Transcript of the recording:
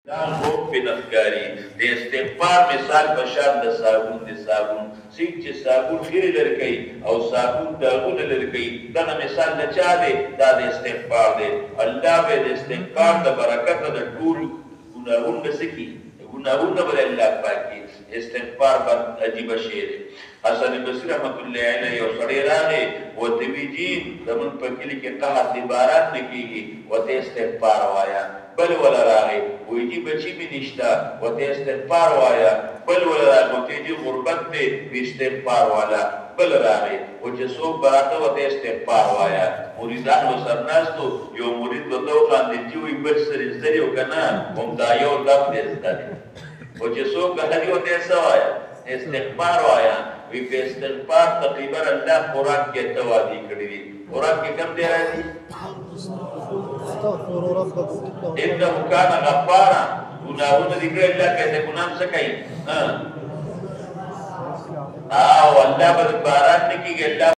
دا خوب په نفکاری د استغفار مثال په شان د صابون څنګه چې صابون خیرې لرې کوي او صابون داغونه لرې کوي دغه مثال د چا دی دا د استغفار دی الله به د استغفار د برکته د ټول ګناهونه څه کړي ګناهونه به الله پاکي استغفار به عجیبه شی دی حسن بصري رحمت الله علیه یو سړی راغی ورته ویې جي زمونږ په کلي کې قحط دی باران نه کېږي ورته استغفار وایه بل ولا راغی وایي جي بچي مې نشته ورته استغفار وایه بل ولا راغی ورته جي غربت دی وي استغفار والا بل راغی و چې څوک به راته ورته استغفار وایه مریدان ورسره ناست یو مرید ورته وخاندېد چې وایي بل سره زده دی او که نه هم دا یو لفظ دی زده دی و چې څوک هغې ورته یې څه وایه استغفار وایه وی په استغفار تقریبا الله قرآن کې ته وادي کړی دي قرآن کې کوم دی راځي انه کان غفارا ګناهونه دي کړي الله کته ګناه څه کوي او الله به باران نه کیږي الله